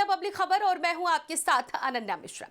Public खबर और मैं हूं आपके साथ अनन्या मिश्रा।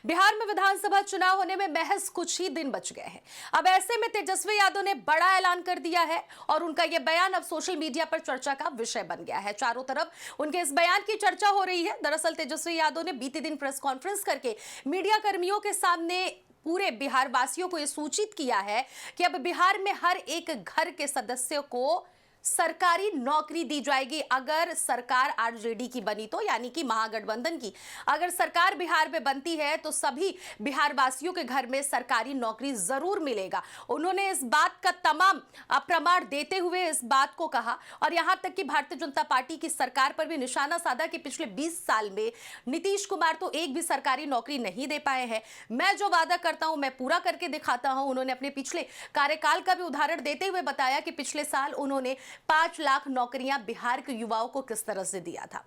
बिहार में विधानसभा चुनाव होने में महज कुछ ही दिन बच गए हैं। अब ऐसे में तेजस्वी यादव ने बड़ा ऐलान कर दिया है और उनका यह बयान अब सोशल मीडिया पर चर्चा का विषय बन गया है। चारों तरफ उनके इस बयान की चर्चा हो रही है। दरअसल तेजस्वी यादव ने बीते दिन प्रेस कॉन्फ्रेंस करके मीडिया कर्मियों के सामने पूरे बिहार वासियों को यह सूचित किया है कि अब बिहार में हर एक घर के सदस्य को सरकारी नौकरी दी जाएगी। अगर सरकार आरजेडी की बनी तो, यानी कि महागठबंधन की अगर सरकार बिहार में बनती है तो सभी बिहार वासियों के घर में सरकारी नौकरी जरूर मिलेगा। उन्होंने इस बात का तमाम प्रमाण देते हुए इस बात को कहा और यहां तक कि भारतीय जनता पार्टी की सरकार पर भी निशाना साधा कि पिछले 20 साल में नीतीश कुमार तो एक भी सरकारी नौकरी नहीं दे पाए हैं। मैं जो वादा करता हूं मैं पूरा करके दिखाता हूं। उन्होंने अपने पिछले कार्यकाल का भी उदाहरण देते हुए बताया कि पिछले साल उन्होंने 5 लाख नौकरियां बिहार के युवाओं को किस तरह से दिया था।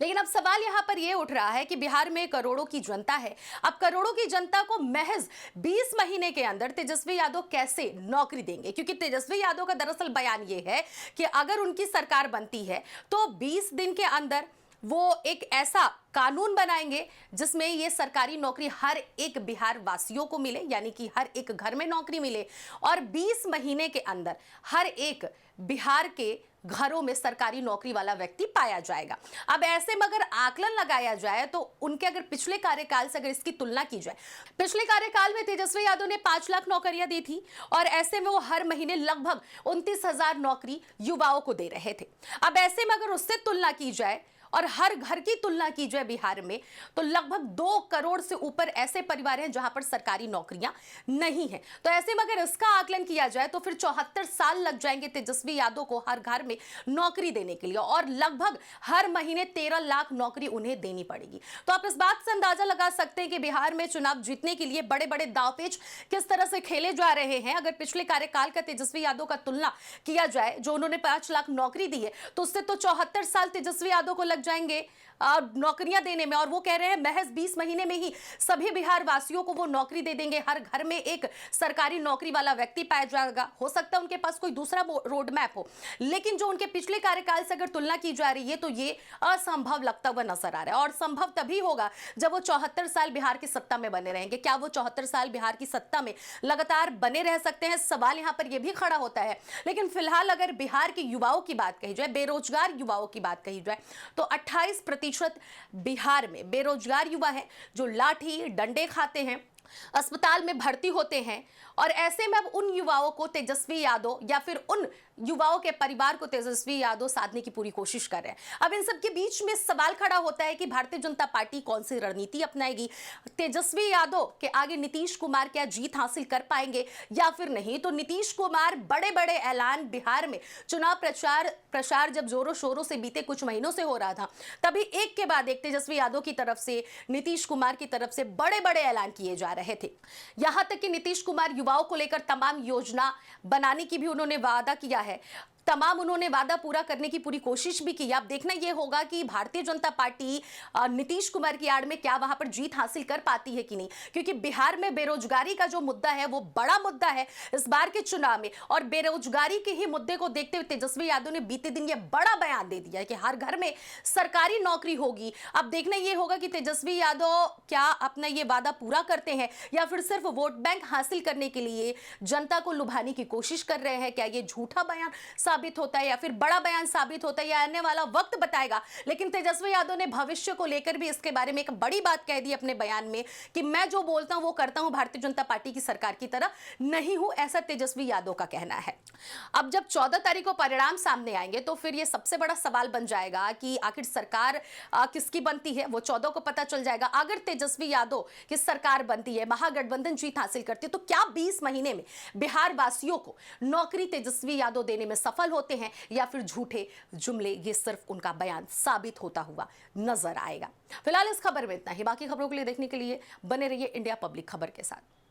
लेकिन अब सवाल यहां पर यह उठ रहा है कि बिहार में करोड़ों की जनता है। अब करोड़ों की जनता को महज 20 महीने के अंदर तेजस्वी यादव कैसे नौकरी देंगे? क्योंकि तेजस्वी यादव का दरअसल बयान यह है कि अगर उनकी सरकार बनती है तो 20 दिन के अंदर वो एक ऐसा कानून बनाएंगे जिसमें ये सरकारी नौकरी हर एक बिहार वासियों को मिले, यानी कि हर एक घर में नौकरी मिले और 20 महीने के अंदर हर एक बिहार के घरों में सरकारी नौकरी वाला व्यक्ति पाया जाएगा। अब ऐसे में अगर आकलन लगाया जाए तो उनके अगर पिछले कार्यकाल से अगर इसकी तुलना की जाए, पिछले कार्यकाल में तेजस्वी यादव ने 5 लाख नौकरियां दी थी और ऐसे में वो हर महीने लगभग 29,000 नौकरी युवाओं को दे रहे थे। अब ऐसे में अगर उससे तुलना की जाए और हर घर की तुलना की जाए बिहार में तो लगभग 2 करोड़ से ऊपर ऐसे परिवार हैं जहां पर सरकारी नौकरियां नहीं है। तो ऐसे में अगर इसका आकलन किया जाए तो फिर 74 साल लग जाएंगे तेजस्वी यादव को हर घर में नौकरी देने के लिए और लगभग हर महीने 13 लाख नौकरी उन्हें देनी पड़ेगी। तो आप इस बात से अंदाजा लगा सकते हैं कि बिहार में चुनाव जीतने के लिए बड़े बड़े दांवपेच किस तरह से खेले जा रहे हैं। अगर पिछले कार्यकाल का तेजस्वी यादव का तुलना किया जाए जो उन्होंने 5 लाख नौकरी दी है तो उससे तो 74 साल तेजस्वी यादव को जाएंगे नौकरियां देने में और वो कह रहे हैं महज 20 महीने में ही सभी बिहार वासियों को वो नौकरी दे देंगे। हर घर में एक सरकारी नौकरी वाला व्यक्ति पाया जाएगा। हो सकता है उनके पास कोई दूसरा रोड मैप हो, लेकिन जो उनके पिछले कार्यकाल से अगर तुलना की जा रही है तो ये असंभव लगता हुआ नजर आ रहा है और संभव तभी होगा जब वो 74 साल बिहार की सत्ता में बने रहेंगे। क्या वो 74 साल बिहार की सत्ता में लगातार बने रह सकते हैं? सवाल यहां पर यह भी खड़ा होता है। लेकिन फिलहाल अगर बिहार के युवाओं की बात कही जाए, बेरोजगार युवाओं की बात कही जाए तो 28% बिहार में बेरोजगार युवा हैं जो लाठी डंडे खाते हैं, अस्पताल में भर्ती होते हैं और ऐसे में अब उन युवाओं को तेजस्वी यादव या फिर उन युवाओं के परिवार को तेजस्वी यादव साधने की पूरी कोशिश कर रहे हैं। अब इन सब के बीच में सवाल खड़ा होता है कि भारतीय जनता पार्टी कौन सी रणनीति अपनाएगी? तेजस्वी यादव के आगे नीतीश कुमार क्या जीत हासिल कर पाएंगे या फिर नहीं? तो नीतीश कुमार बड़े बड़े ऐलान बिहार में चुनाव प्रचार जब जोरों शोरों से बीते कुछ महीनों से हो रहा था तभी एक के बाद एक तेजस्वी यादव की तरफ से, नीतीश कुमार की तरफ से बड़े बड़े ऐलान किए जा रहे थे। यहां तक कि नीतीश कुमार युवाओं को लेकर तमाम योजना बनाने की भी उन्होंने वादा किया है। तमाम उन्होंने वादा पूरा करने की पूरी कोशिश भी की। अब देखना यह होगा कि भारतीय जनता पार्टी नीतीश कुमार की आड़ में क्या वहां पर जीत हासिल कर पाती है कि नहीं, क्योंकि बिहार में बेरोजगारी का जो मुद्दा है वो बड़ा मुद्दा है इस बार के चुनाव में और बेरोजगारी के ही मुद्दे को देखते हुए तेजस्वी यादव ने बीते दिन यह बड़ा बयान दे दिया है कि हर घर में सरकारी नौकरी होगी। अब देखना यह होगा कि तेजस्वी यादव क्या अपना यह वादा पूरा करते हैं या फिर सिर्फ वोट बैंक हासिल करने के लिए जनता को लुभाने की कोशिश कर रहे हैं। क्या यह झूठा बयान साबित होता है या फिर बड़ा बयान साबित होता है, या आने वाला वक्त बताएगा। लेकिन तेजस्वी यादव ने भविष्य को लेकर भी इसके बारे में एक बड़ी बात कह दी अपने बयान में कि मैं जो बोलता हूं वो करता हूं, भारतीय जनता पार्टी की सरकार की तरह नहीं हूं, ऐसा तेजस्वी यादव का कहना है। अब जब 14 तारीख को परिणाम सामने आएंगे तो फिर यह सबसे बड़ा सवाल बन जाएगा कि आखिर सरकार किसकी बनती है, वो 14 को पता चल जाएगा। अगर तेजस्वी यादव की सरकार बनती है, महागठबंधन जीत हासिल करती है तो क्या 20 महीने में बिहार वासियों को नौकरी तेजस्वी यादव देने में सफल होते हैं या फिर झूठे जुमले ये सिर्फ उनका बयान साबित होता हुआ नजर आएगा। फिलहाल इस खबर में इतना ही। बाकी खबरों के लिए देखने के लिए बने रहिए इंडिया पब्लिक खबर के साथ।